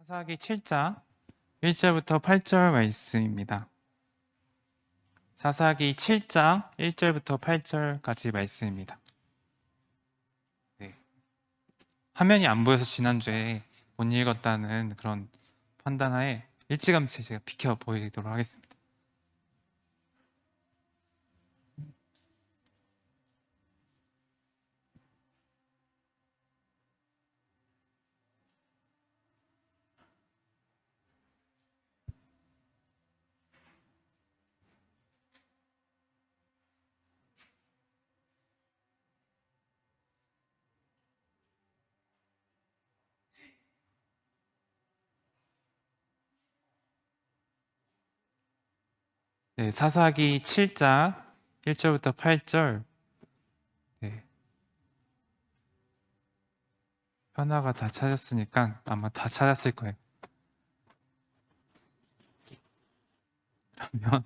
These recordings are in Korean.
사사기 7장 1절부터 8절 말씀입니다. 사사기 7장 1절부터 8절까지 말씀입니다. 네. 화면이 안 보여서 지난주에 못 읽었다는 그런 판단하에 일찌감치 제가 비켜 보이도록 하겠습니다. 네, 사사기 7장 1절부터 8절. 네. 현아가 다 찾았으니까 아마 다 찾았을 거예요. 그러면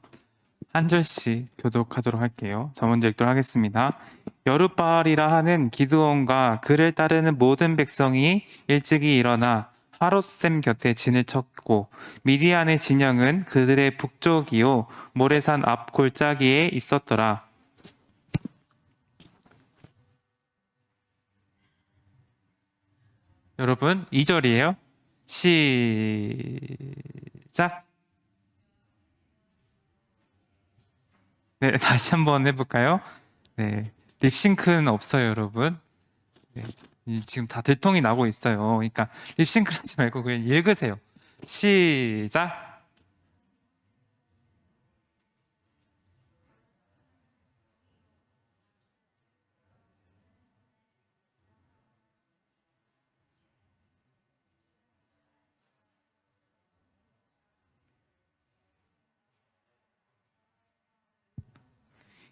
한 절씩 교독하도록 할게요. 저 먼저 읽도록 하겠습니다. 여룻바알이라 하는 기드온과 그를 따르는 모든 백성이 일찍이 일어나 하롯셈 곁에 진을 쳤고 미디안의 진영은 그들의 북쪽이요 모래산 앞 골짜기에 있었더라. 여러분 2절이에요. 시작. 네, 다시 한번 해볼까요? 네, 립싱크는 없어요, 여러분. 네, 지금 다 들통이 나고 있어요. 그러니까 립싱크 하지 말고 그냥 읽으세요. 시작.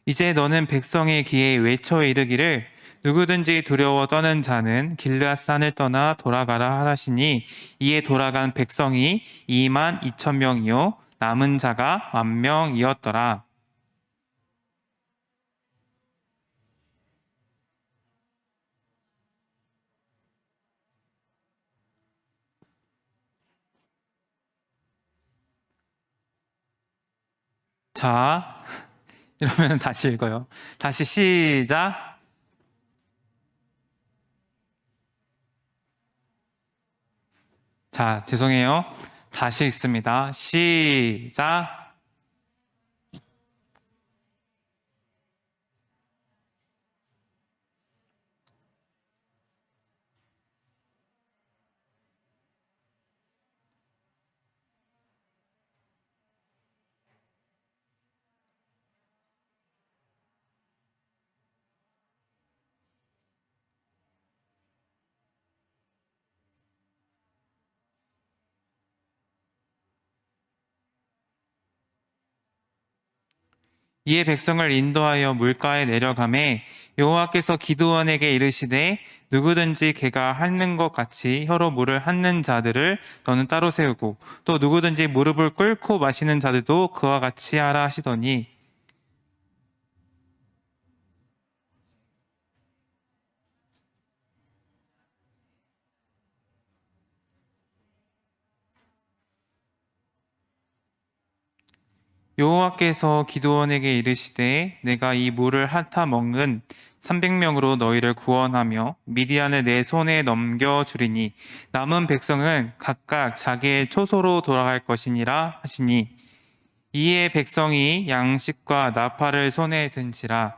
이제 너는 백성의 귀에 외쳐 이르기를 누구든지 두려워 떠는 자는 길르앗산을 떠나 돌아가라 하시니 이에 돌아간 백성이 2만 2천 명이요 남은 자가 10,000명이었더라. 자, 이러면 다시 읽어요. 다시 시작. 자, 죄송해요. 다시 읽습니다. 시작. 이에 백성을 인도하여 물가에 내려가매 여호와께서 기드온에게 이르시되 누구든지 개가 핥는 것 같이 혀로 물을 핥는 자들을 너는 따로 세우고 또 누구든지 무릎을 꿇고 마시는 자들도 그와 같이 하라 하시더니 여호와께서 기드온에게 이르시되 내가 이 물을 핥아 먹는 300명으로 너희를 구원하며 미디안을 내 손에 넘겨 주리니 남은 백성은 각각 자기의 초소로 돌아갈 것이니라 하시니 이에 백성이 양식과 나팔을 손에 든지라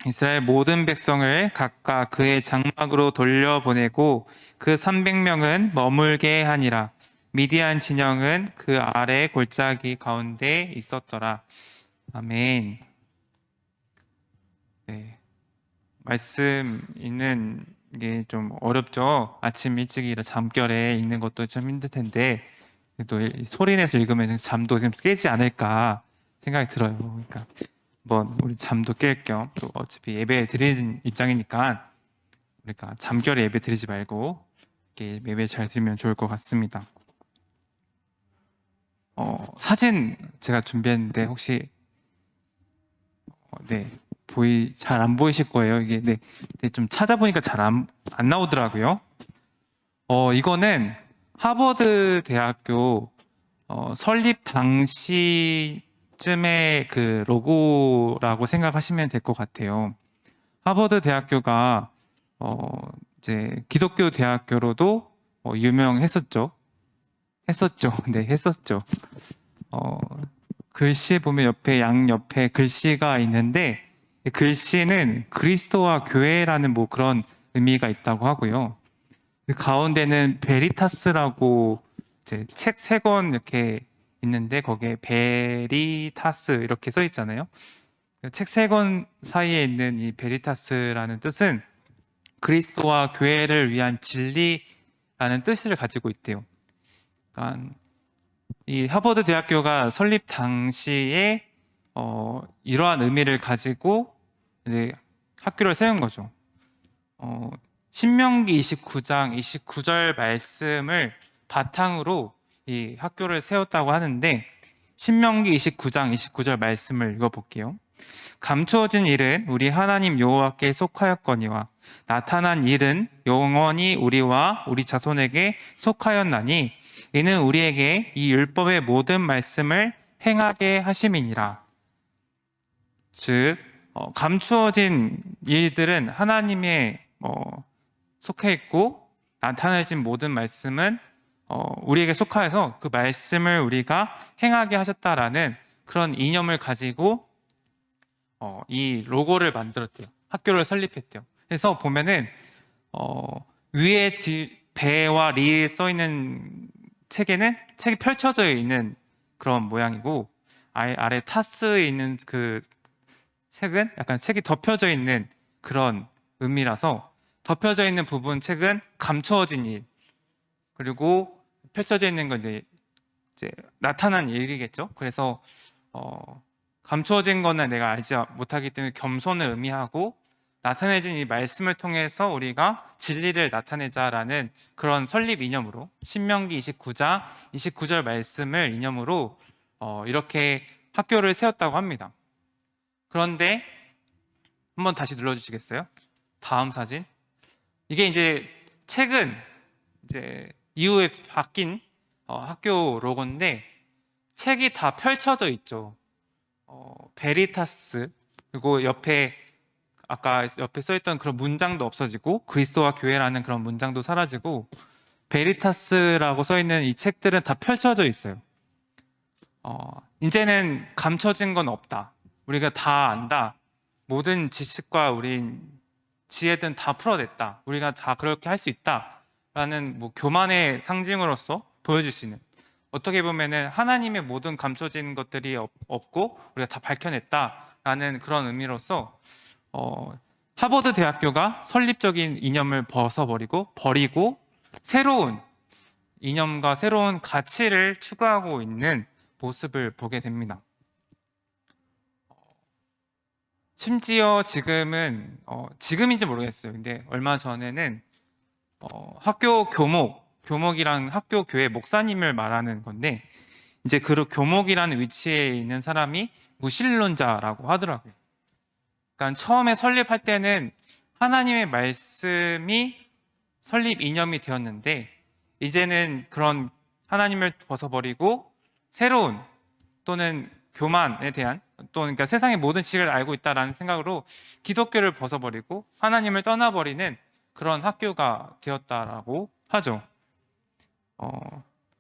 이스라엘 모든 백성을 각각 그의 장막으로 돌려보내고 그 300명은 머물게 하니라. 미디안 진영은 그 아래 골짜기 가운데 있었더라. 아멘. 네. 말씀 읽는 게 좀 어렵죠. 아침 일찍 일어 잠결에 읽는 것도 좀 힘들 텐데 또 소리 내서 읽으면 잠도 좀 깨지 않을까 생각이 들어요. 그러니까 뭐 우리 잠도 깰 겸 또 어차피 예배 드리는 입장이니까 우리가 잠결에 예배 드리지 말고 이렇게 예배 잘 드리면 좋을 것 같습니다. 사진 제가 준비했는데 혹시 네 잘 안 보이실 거예요. 이게 좀 찾아보니까 잘 안 나오더라고요. 이거는 하버드 대학교 설립 당시쯤의 그 로고라고 생각하시면 될 것 같아요. 하버드 대학교가 이제 기독교 대학교로도 유명했었죠. 네, 했었죠. 어, 글씨에 보면 양옆에 글씨가 있는데 이 글씨는 그리스도와 교회라는 뭐 그런 의미가 있다고 하고요. 그 가운데는 베리타스라고 이제 책 세 권 이렇게 있는데 거기에 베리타스 이렇게 써 있잖아요. 책 세 권 사이에 있는 이 베리타스라는 뜻은 그리스도와 교회를 위한 진리라는 뜻을 가지고 있대요. 그러니까 이 하버드 대학교가 설립 당시에 이러한 의미를 가지고 이제 학교를 세운 거죠. 신명기 29장 29절 말씀을 바탕으로 이 학교를 세웠다고 하는데 신명기 29장 29절 말씀을 읽어볼게요. 감추어진 일은 우리 하나님 여호와께 속하였거니와 나타난 일은 영원히 우리와 우리 자손에게 속하였나니 이는 우리에게 이 율법의 모든 말씀을 행하게 하심이니라. 즉 감추어진 일들은 하나님의 속해 있고 나타내진 모든 말씀은 우리에게 속하여서 그 말씀을 우리가 행하게 하셨다라는 그런 이념을 가지고 이 로고를 만들었대요. 학교를 설립했대요. 그래서 보면은 위에 배와 리에 써 있는 책에는 책이 펼쳐져 있는 그런 모양이고 아래 타스에 있는 그 책은 약간 책이 덮여져 있는 그런 의미라서 덮여져 있는 부분 책은 감추어진 일 그리고 펼쳐져 있는 건 이제 나타난 일이겠죠. 그래서 감추어진 거는 내가 알지 못하기 때문에 겸손을 의미하고 나타내진 이 말씀을 통해서 우리가 진리를 나타내자라는 그런 설립 이념으로 신명기 29장 29절 말씀을 이념으로 이렇게 학교를 세웠다고 합니다. 그런데 한번 다시 눌러주시겠어요? 다음 사진. 이게 이제 책은 이제 이후에 바뀐 학교 로고인데 책이 다 펼쳐져 있죠. 베리타스 그리고 옆에 아까 옆에 써있던 그런 문장도 없어지고 그리스도와 교회라는 그런 문장도 사라지고 베리타스라고 써있는 이 책들은 다 펼쳐져 있어요. 이제는 감춰진 건 없다. 우리가 다 안다. 모든 지식과 우린 지혜든 다 풀어냈다. 우리가 다 그렇게 할 수 있다. 라는 뭐 교만의 상징으로서 보여줄 수 있는 어떻게 보면은 하나님의 모든 감춰진 것들이 없고 우리가 다 밝혀냈다라는 그런 의미로서 하버드 대학교가 설립적인 이념을 버리고 새로운 이념과 새로운 가치를 추구하고 있는 모습을 보게 됩니다. 심지어 지금인지 모르겠어요. 근데 얼마 전에는 학교 교목이랑 학교 교회 목사님을 말하는 건데 이제 그 교목이라는 위치에 있는 사람이 무신론자라고 하더라고요. 그러니까 처음에 설립할 때는 하나님의 말씀이 설립 이념이 되었는데 이제는 그런 하나님을 벗어버리고 새로운 또는 교만에 대한 그러니까 세상의 모든 지식을 알고 있다라는 생각으로 기독교를 벗어버리고 하나님을 떠나버리는 그런 학교가 되었다라고 하죠.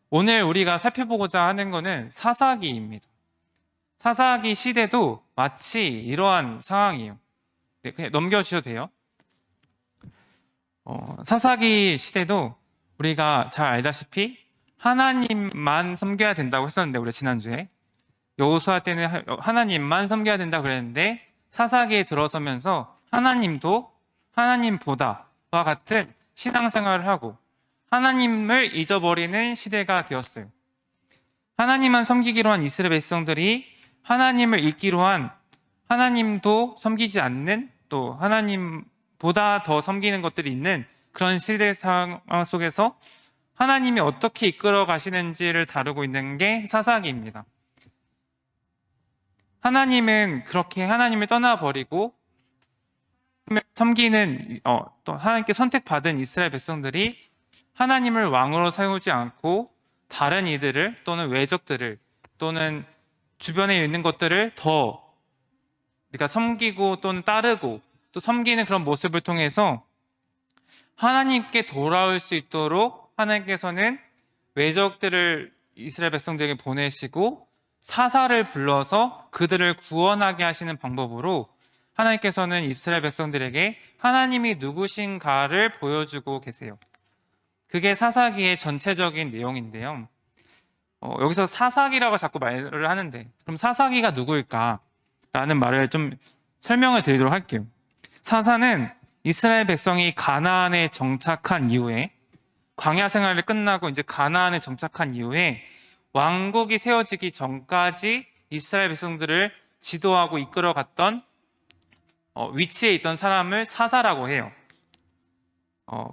오늘 우리가 살펴보고자 하는 것은 사사기입니다. 사사기 시대도 마치 이러한 상황이에요. 네, 그냥 넘겨주셔도 돼요. 사사기 시대도 우리가 잘 알다시피 하나님만 섬겨야 된다고 했었는데 우리가 지난주에 여호수아 때는 하나님만 섬겨야 된다 그랬는데 사사기에 들어서면서 하나님도 하나님보다와 같은 신앙생활을 하고 하나님을 잊어버리는 시대가 되었어요. 하나님만 섬기기로 한 이스라엘 백성들이 하나님을 잊기로 한 하나님도 섬기지 않는 또 하나님보다 더 섬기는 것들이 있는 그런 시대 상황 속에서 하나님이 어떻게 이끌어 가시는지를 다루고 있는 게 사사기입니다. 하나님은 그렇게 하나님을 떠나버리고 섬기는 또 하나님께 선택받은 이스라엘 백성들이 하나님을 왕으로 세우지 않고 다른 이들을 또는 외적들을 또는 주변에 있는 것들을 더 우리가 섬기고 또는 따르고 또 섬기는 그런 모습을 통해서 하나님께 돌아올 수 있도록 하나님께서는 외적들을 이스라엘 백성들에게 보내시고 사사를 불러서 그들을 구원하게 하시는 방법으로 하나님께서는 이스라엘 백성들에게 하나님이 누구신가를 보여주고 계세요. 그게 사사기의 전체적인 내용인데요. 여기서 사사기라고 자꾸 말을 하는데 그럼 사사기가 누구일까? 라는 말을 좀 설명을 드리도록 할게요. 사사는 이스라엘 백성이 가나안에 정착한 이후에 광야 생활을 끝나고 이제 가나안에 정착한 이후에 왕국이 세워지기 전까지 이스라엘 백성들을 지도하고 이끌어갔던 위치에 있던 사람을 사사라고 해요.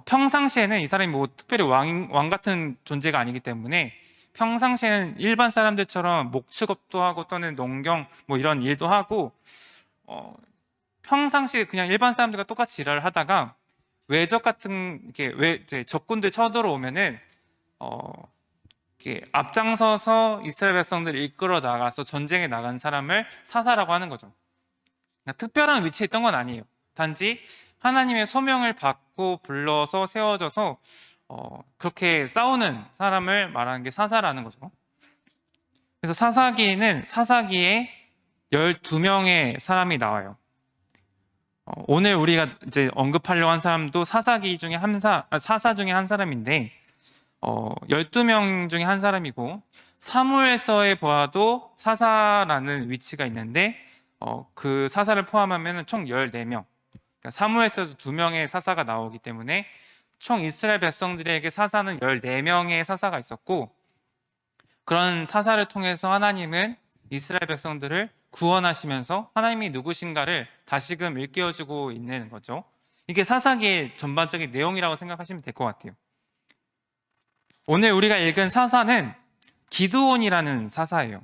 평상시에는 이 사람이 뭐 특별히 왕 같은 존재가 아니기 때문에 평상시에는 일반 사람들처럼 목축업도 하고 또는 농경 뭐 이런 일도 하고 평상시에 그냥 일반 사람들과 똑같이 일을 하다가 외적 같은 이제 적군들 쳐들어오면은 이렇게 앞장서서 이스라엘 백성들을 이끌어 나가서 전쟁에 나간 사람을 사사라고 하는 거죠. 그러니까 특별한 위치에 있던 건 아니에요. 단지 하나님의 소명을 받고 불러서 세워져서 그렇게 싸우는 사람을 말하는 게 사사라는 거죠. 그래서 사사기에는 사사기에 12명의 사람이 나와요. 오늘 우리가 이제 언급하려고 한 사람도 사사 중에 한 사람인데 12명 중에 한 사람이고 사무엘서에 보아도 사사라는 위치가 있는데 그 사사를 포함하면 총 14명. 그러니까 사무엘서도 2명의 사사가 나오기 때문에 총 이스라엘 백성들에게 사사는 14명의 사사가 있었고 그런 사사를 통해서 하나님은 이스라엘 백성들을 구원하시면서 하나님이 누구신가를 다시금 일깨워주고 있는 거죠. 이게 사사기의 전반적인 내용이라고 생각하시면 될 것 같아요. 오늘 우리가 읽은 사사는 기드온이라는 사사예요.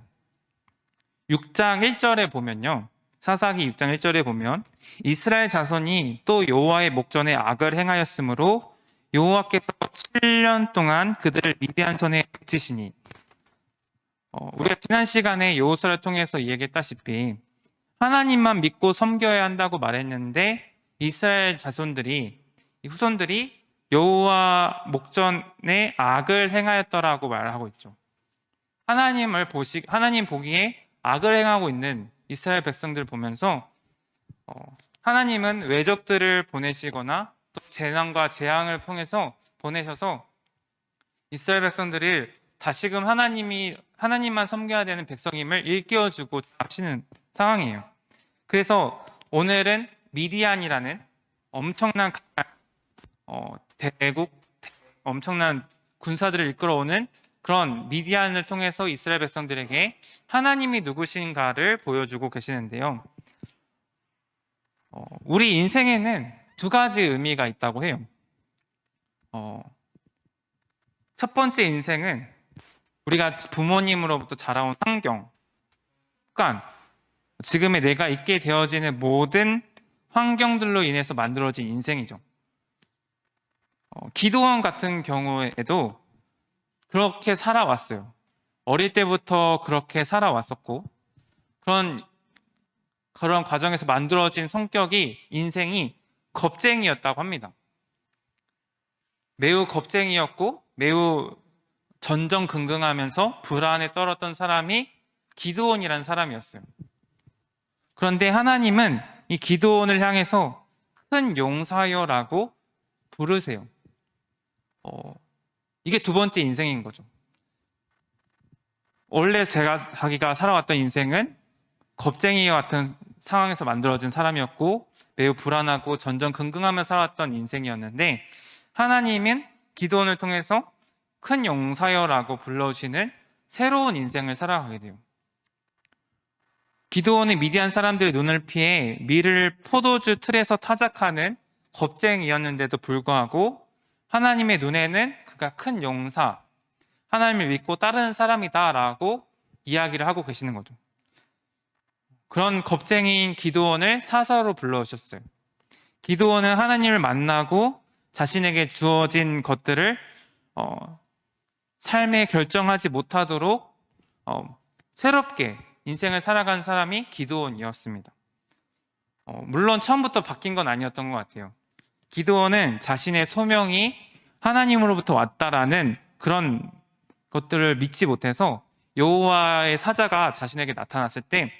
6장 1절에 보면요. 사사기 6장 1절에 보면 이스라엘 자손이 또 여호와의 목전에 악을 행하였으므로 여호와께서 7년 동안 그들을 미디안 손에 붙이시니 우리가 지난 시간에 여호수아를 통해서 얘기했다시피 하나님만 믿고 섬겨야 한다고 말했는데 이스라엘 자손들이 후손들이 여호와 목전에 악을 행하였더라고 말하고 있죠. 하나님 보기에 악을 행하고 있는 이스라엘 백성들을 보면서 하나님은 외적들을 보내시거나 또 재난과 재앙을 통해서 보내셔서 이스라엘 백성들을 다시금 하나님만 섬겨야 되는 백성임을 일깨워주고 하시는 상황이에요. 그래서 오늘은 미디안이라는 엄청난 엄청난 군사들을 이끌어오는 그런 미디안을 통해서 이스라엘 백성들에게 하나님이 누구신가를 보여주고 계시는데요. 우리 인생에는 두 가지 의미가 있다고 해요. 첫 번째 인생은 우리가 부모님으로부터 자라온 환경, 그러니까 지금의 내가 있게 되어지는 모든 환경들로 인해서 만들어진 인생이죠. 기드온 같은 경우에도 그렇게 살아왔어요. 어릴 때부터 그렇게 살아왔었고 그런 과정에서 만들어진 성격이 인생이 겁쟁이였다고 합니다. 매우 겁쟁이였고 매우 전전긍긍하면서 불안에 떨었던 사람이 기드온이라는 사람이었어요. 그런데 하나님은 이 기드온을 향해서 큰 용사여라고 부르세요. 이게 두 번째 인생인 거죠. 원래 자기가 살아왔던 인생은 겁쟁이 같은 상황에서 만들어진 사람이었고 매우 불안하고 전전긍긍하며 살아왔던 인생이었는데 하나님은 기드온을 통해서 큰 용사여라고 불러주시는 새로운 인생을 살아가게 돼요. 기드온은 미디안 사람들의 눈을 피해 밀을 포도주 틀에서 타작하는 겁쟁이였는데도 불구하고 하나님의 눈에는 그가 큰 용사, 하나님을 믿고 따르는 사람이다라고 이야기를 하고 계시는 거죠. 그런 겁쟁이인 기드온을 사사로 불러오셨어요. 기드온은 하나님을 만나고 자신에게 주어진 것들을 삶에 결정하지 못하도록 새롭게 인생을 살아간 사람이 기드온이었습니다. 물론 처음부터 바뀐 건 아니었던 것 같아요. 기드온은 자신의 소명이 하나님으로부터 왔다라는 그런 것들을 믿지 못해서 여호와의 사자가 자신에게 나타났을 때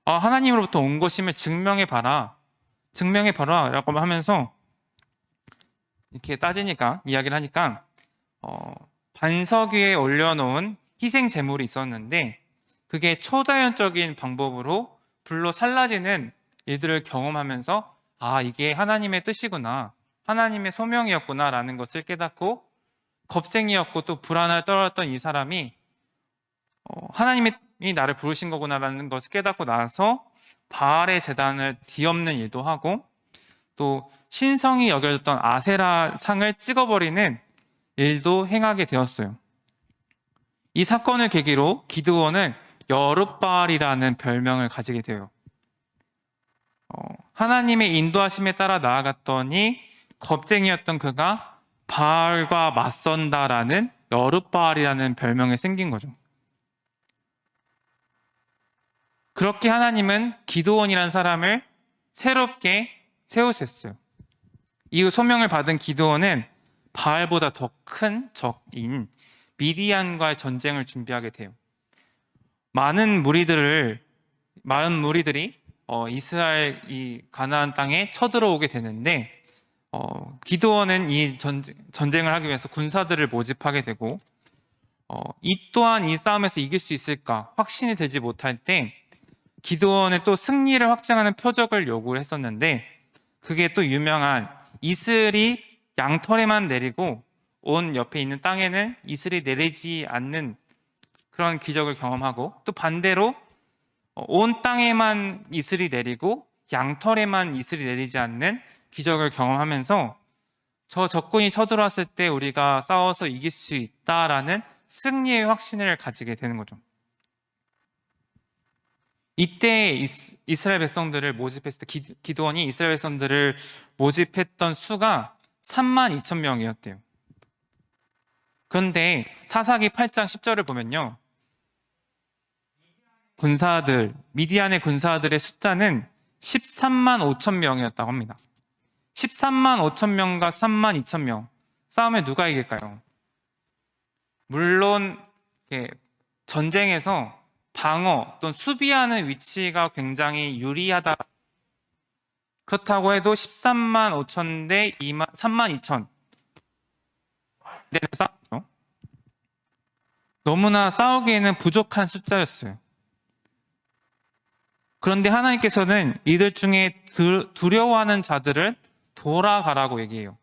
하나님으로부터 온 것임을 증명해봐라 라고 하면서 이렇게 이야기를 하니까 반석 위에 올려놓은 희생 제물이 있었는데 그게 초자연적인 방법으로 불로 살라지는 일들을 경험하면서 이게 하나님의 뜻이구나, 하나님의 소명이었구나 라는 것을 깨닫고 겁쟁이였고 또 불안을 떨었던 이 사람이 하나님이 나를 부르신 거구나라는 것을 깨닫고 나서 바알의 제단을 뒤엎는 일도 하고 또 신성이 여겨졌던 아세라 상을 찍어버리는 일도 행하게 되었어요. 이 사건을 계기로 기드온은 여룻바알이라는 별명을 가지게 돼요. 하나님의 인도하심에 따라 나아갔더니 겁쟁이였던 그가 바알과 맞선다라는 여룻바알이라는 별명이 생긴 거죠. 그렇게 하나님은 기드온이라는 사람을 새롭게 세우셨어요. 이 소명을 받은 기드온은 바알보다 더 큰 적인 미디안과의 전쟁을 준비하게 돼요. 많은 무리들이 이스라엘 이 가나안 땅에 쳐들어오게 되는데 기드온은 이 전쟁을 하기 위해서 군사들을 모집하게 되고 이 또한 이 싸움에서 이길 수 있을까 확신이 되지 못할 때 기드온은 또 승리를 확증하는 표적을 요구를 했었는데 그게 또 유명한 이슬이 양털에만 내리고 온 옆에 있는 땅에는 이슬이 내리지 않는 그런 기적을 경험하고 또 반대로 온 땅에만 이슬이 내리고 양털에만 이슬이 내리지 않는 기적을 경험하면서 저 적군이 쳐들어왔을 때 우리가 싸워서 이길 수 있다라는 승리의 확신을 가지게 되는 거죠. 이때 이스라엘 백성들을 모집했을 때 기드온이 이스라엘 백성들을 모집했던 수가 32,000명이었대요. 그런데 사사기 8장 10절을 보면요, 미디안의 군사들의 숫자는 13만 5천 명이었다고 합니다. 13만 5천 명과 3만 2천 명 싸움에 누가 이길까요? 물론 전쟁에서 방어 또는 수비하는 위치가 굉장히 유리하다. 그렇다고 해도 13만 5천 대 3만 2천 싸웠죠. 너무나 싸우기에는 부족한 숫자였어요. 그런데 하나님께서는 이들 중에 두려워하는 자들을 돌아가라고 얘기해요.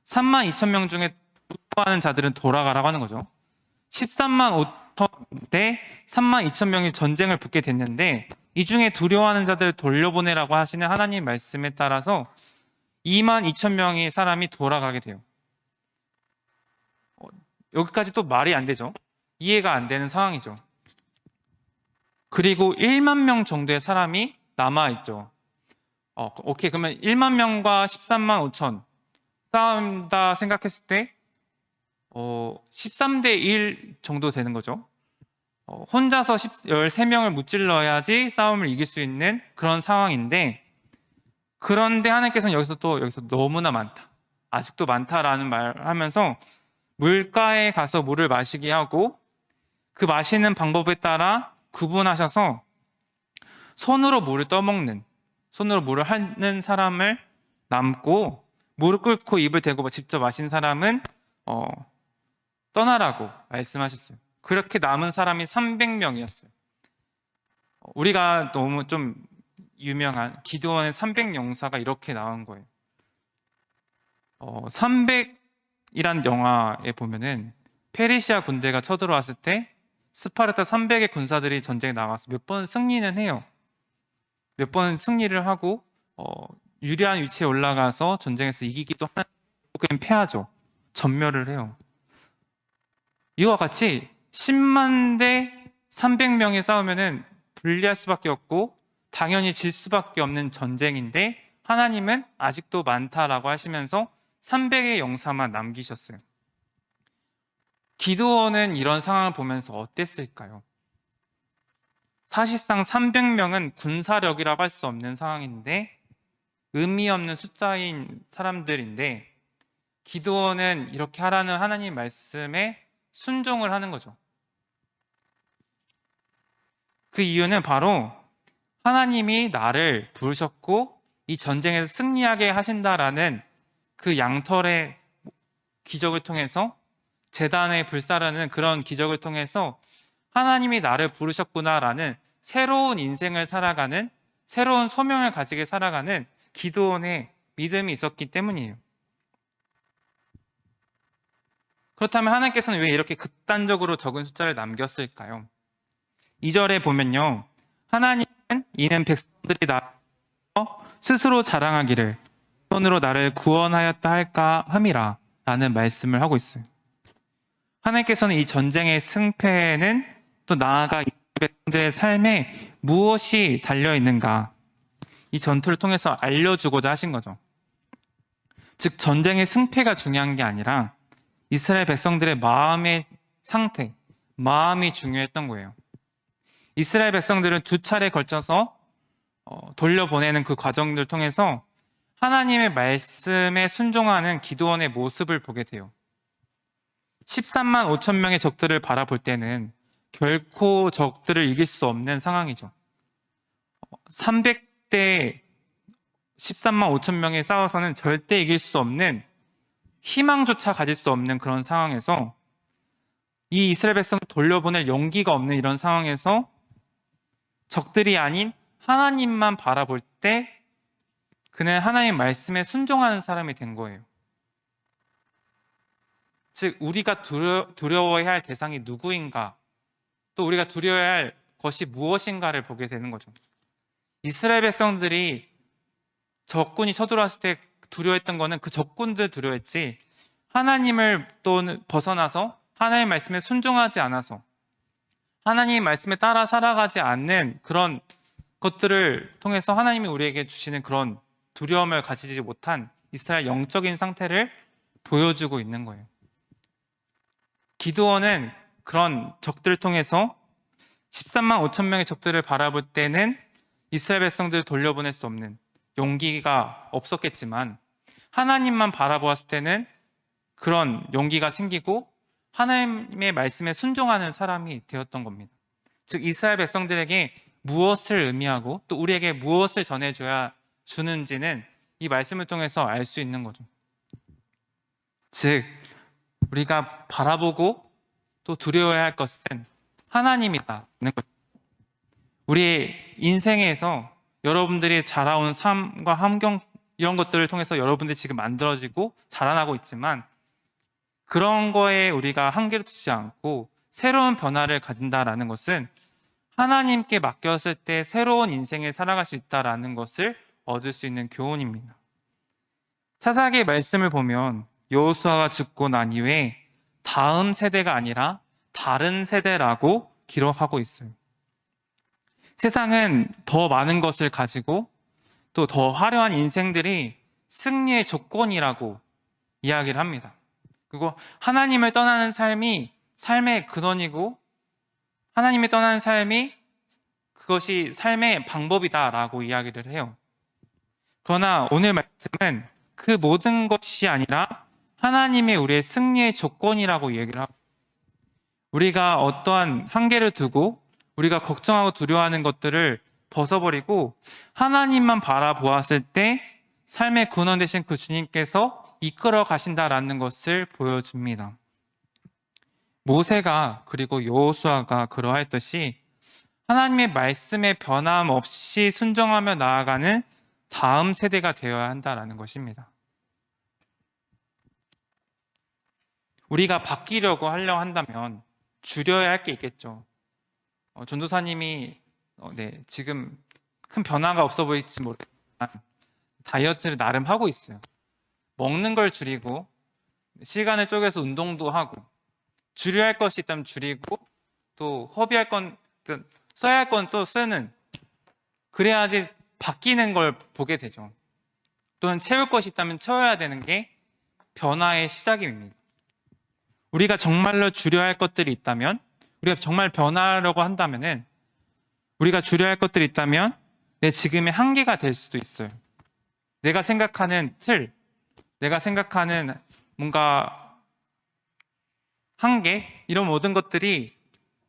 3만 2천 명 중에 두려워하는 자들은 돌아가라고 하는 거죠. 13만 5천 대 3만 2천 명이 전쟁을 붙게 됐는데 이 중에 두려워하는 자들을 돌려보내라고 하시는 하나님 말씀에 따라서 2만 2천 명의 사람이 돌아가게 돼요. 여기까지 또 말이 안 되죠. 이해가 안 되는 상황이죠. 그리고 1만 명 정도의 사람이 남아있죠. 오케이, 그러면 1만 명과 13만 5천 싸운다 생각했을 때 13대 1 정도 되는 거죠. 혼자서 13명을 무찔러야지 싸움을 이길 수 있는 그런 상황인데, 그런데 하나님께서는 여기서 너무나 많다, 아직도 많다라는 말을 하면서 물가에 가서 물을 마시게 하고 그 마시는 방법에 따라 구분하셔서 손으로 물을 하는 사람을 남고 무릎 꿇고 입을 대고 직접 마신 사람은 떠나라고 말씀하셨어요. 그렇게 남은 사람이 300명이었어요. 우리가 너무 좀 유명한 기드온의 300용사가 이렇게 나온 거예요. 300이란 영화에 보면은 페르시아 군대가 쳐들어왔을 때 스파르타 300의 군사들이 전쟁에 나가서 몇 번 승리는 해요. 몇 번 승리를 하고 유리한 위치에 올라가서 전쟁에서 이기기도 하는데 그냥 패하죠. 전멸을 해요. 이와 같이 10만 대 300명이 싸우면은 불리할 수밖에 없고 당연히 질 수밖에 없는 전쟁인데 하나님은 아직도 많다라고 하시면서 300의 용사만 남기셨어요. 기드온은 이런 상황을 보면서 어땠을까요? 사실상 300명은 군사력이라고 할 수 없는 상황인데 의미 없는 숫자인 사람들인데 기드온은 이렇게 하라는 하나님 말씀에 순종을 하는 거죠. 그 이유는 바로 하나님이 나를 부르셨고 이 전쟁에서 승리하게 하신다라는 그 양털의 기적을 통해서 제단에 불사르는 그런 기적을 통해서 하나님이 나를 부르셨구나라는 새로운 인생을 살아가는 새로운 소명을 가지게 살아가는 기드온의 믿음이 있었기 때문이에요. 그렇다면 하나님께서는 왜 이렇게 극단적으로 적은 숫자를 남겼을까요? 2절에 보면요. 하나님은 이는 백성들이 나 스스로 자랑하기를 손으로 나를 구원하였다 할까 함이라 라는 말씀을 하고 있어요. 하나님께서는 이 전쟁의 승패에는 또 나아가 이 백성들의 삶에 무엇이 달려있는가 이 전투를 통해서 알려주고자 하신 거죠. 즉 전쟁의 승패가 중요한 게 아니라 이스라엘 백성들의 마음의 상태, 마음이 중요했던 거예요. 이스라엘 백성들은 두 차례 걸쳐서 돌려보내는 그 과정들 통해서 하나님의 말씀에 순종하는 기드온의 모습을 보게 돼요. 13만 5천 명의 적들을 바라볼 때는 결코 적들을 이길 수 없는 상황이죠. 300대 13만 5천 명에 싸워서는 절대 이길 수 없는 희망조차 가질 수 없는 그런 상황에서 이 이스라엘 백성을 돌려보낼 용기가 없는 이런 상황에서 적들이 아닌 하나님만 바라볼 때 그는 하나님의 말씀에 순종하는 사람이 된 거예요. 즉 우리가 두려워해야 할 대상이 누구인가 또 우리가 두려워해야 할 것이 무엇인가를 보게 되는 거죠. 이스라엘 백성들이 적군이 쳐들어왔을 때 두려워했던 거는 그 적군들 두려워했지 하나님을 또는 벗어나서 하나님의 말씀에 순종하지 않아서 하나님의 말씀에 따라 살아가지 않는 그런 것들을 통해서 하나님이 우리에게 주시는 그런 두려움을 가지지 못한 이스라엘 영적인 상태를 보여주고 있는 거예요. 기드온은 그런 적들을 통해서 13만 5천 명의 적들을 바라볼 때는 이스라엘 백성들을 돌려보낼 수 없는 용기가 없었겠지만 하나님만 바라보았을 때는 그런 용기가 생기고 하나님의 말씀에 순종하는 사람이 되었던 겁니다. 즉 이스라엘 백성들에게 무엇을 의미하고 또 우리에게 무엇을 전해줘야 주는지는 이 말씀을 통해서 알 수 있는 거죠. 즉 우리가 바라보고 또 두려워해야 할 것은 하나님이다는 거죠. 우리의 인생에서 여러분들이 자라온 삶과 환경 이런 것들을 통해서 여러분들이 지금 만들어지고 자라나고 있지만 그런 거에 우리가 한계를 두지 않고 새로운 변화를 가진다라는 것은 하나님께 맡겼을 때 새로운 인생을 살아갈 수 있다라는 것을 얻을 수 있는 교훈입니다. 사사기의 말씀을 보면 여호수아가 죽고 난 이후에 다음 세대가 아니라 다른 세대라고 기록하고 있어요. 세상은 더 많은 것을 가지고 또 더 화려한 인생들이 승리의 조건이라고 이야기를 합니다. 그리고 하나님을 떠나는 삶이 삶의 근원이고 하나님을 떠나는 삶이 그것이 삶의 방법이다라고 이야기를 해요. 그러나 오늘 말씀은 그 모든 것이 아니라 하나님의 우리의 승리의 조건이라고 얘기를 하고 우리가 어떠한 한계를 두고 우리가 걱정하고 두려워하는 것들을 벗어버리고 하나님만 바라보았을 때 삶의 근원 되신 그 주님께서 이끌어 가신다라는 것을 보여줍니다. 모세가 그리고 여호수아가 그러하였듯이 하나님의 말씀에 변함없이 순종하며 나아가는 다음 세대가 되어야 한다라는 것입니다. 우리가 바뀌려고 하려고 한다면 줄여야 할 게 있겠죠. 전도사님이 지금 큰 변화가 없어 보일지 모르겠지만 다이어트를 나름 하고 있어요. 먹는 걸 줄이고 시간을 쪼개서 운동도 하고 줄여야 할 것이 있다면 줄이고 또 허비할 건 써야 할 건 또 쓰는 그래야지 바뀌는 걸 보게 되죠. 또는 채울 것이 있다면 채워야 되는 게 변화의 시작입니다. 우리가 정말로 줄여야 할 것들이 있다면, 우리가 정말 변하려고 한다면은, 우리가 줄여야 할 것들이 있다면 내 지금의 한계가 될 수도 있어요. 내가 생각하는 틀, 내가 생각하는 뭔가 한계, 이런 모든 것들이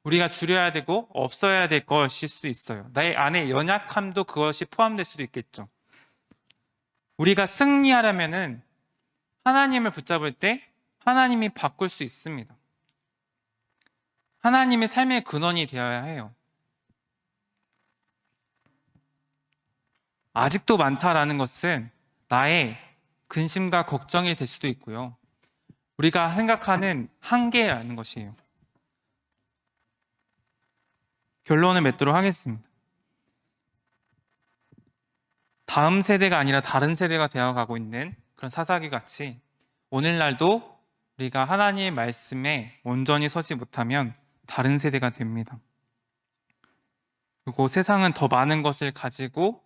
우리가 줄여야 되고 없어야 될 것일 수 있어요. 나의 안에 연약함도 그것이 포함될 수도 있겠죠. 우리가 승리하려면은 하나님을 붙잡을 때 하나님이 바꿀 수 있습니다. 하나님의 삶의 근원이 되어야 해요. 아직도 많다라는 것은 나의 근심과 걱정이 될 수도 있고요. 우리가 생각하는 한계라는 것이에요. 결론을 맺도록 하겠습니다. 다음 세대가 아니라 다른 세대가 되어가고 있는 그런 사사기 같이 오늘날도 우리가 하나님의 말씀에 온전히 서지 못하면 다른 세대가 됩니다. 그리고 세상은 더 많은 것을 가지고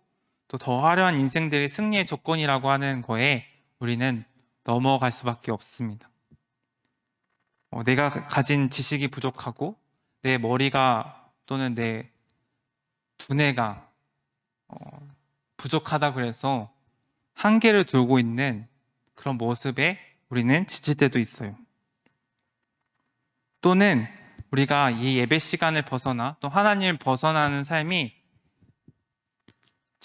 또 더 화려한 인생들이 승리의 조건이라고 하는 거에 우리는 넘어갈 수밖에 없습니다. 내가 가진 지식이 부족하고 내 머리가 또는 내 두뇌가 부족하다 그래서 한계를 두고 있는 그런 모습에 우리는 지칠 때도 있어요. 또는 우리가 이 예배 시간을 벗어나 또 하나님을 벗어나는 삶이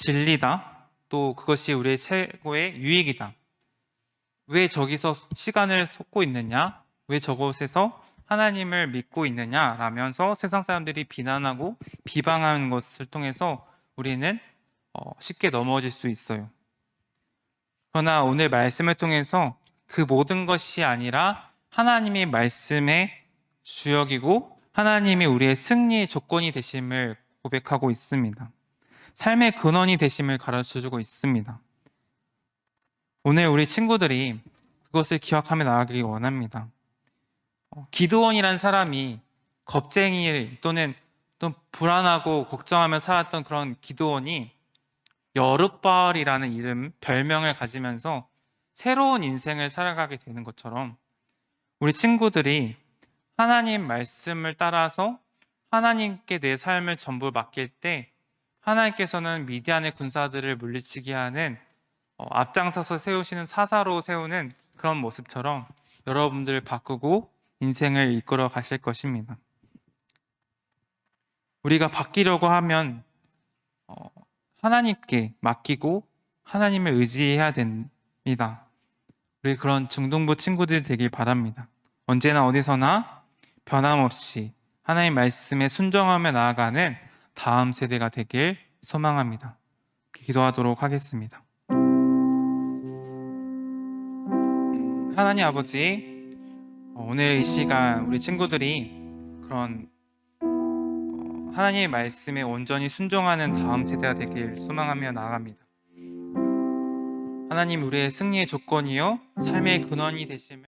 진리다, 또 그것이 우리의 최고의 유익이다. 왜 저기서 시간을 쏟고 있느냐? 왜 저곳에서 하나님을 믿고 있느냐? 라면서 세상 사람들이 비난하고 비방하는 것을 통해서 우리는 쉽게 넘어질 수 있어요. 그러나 오늘 말씀을 통해서 그 모든 것이 아니라 하나님의 말씀의 주역이고 하나님이 우리의 승리의 조건이 되심을 고백하고 있습니다. 삶의 근원이 되심을 가르쳐주고 있습니다. 오늘 우리 친구들이 그것을 기억하며 나아가기 원합니다. 기드온이라는 사람이 겁쟁이 또는 또 불안하고 걱정하며 살았던 그런 기드온이 여룻바알이라는 이름, 별명을 가지면서 새로운 인생을 살아가게 되는 것처럼 우리 친구들이 하나님 말씀을 따라서 하나님께 내 삶을 전부 맡길 때 하나님께서는 미디안의 군사들을 물리치게 하는 앞장서서 세우시는 사사로 세우는 그런 모습처럼 여러분들을 바꾸고 인생을 이끌어 가실 것입니다. 우리가 바뀌려고 하면 하나님께 맡기고 하나님을 의지해야 됩니다. 우리 그런 중등부 친구들이 되길 바랍니다. 언제나 어디서나 변함없이 하나님 말씀에 순종하며 나아가는 다음 세대가 되길 소망합니다. 기도하도록 하겠습니다. 하나님 아버지, 오늘 이 시간 우리 친구들이 그런 하나님의 말씀에 온전히 순종하는 다음 세대가 되길 소망하며 나아갑니다. 하나님, 우리의 승리의 조건이요 삶의 근원이 되심을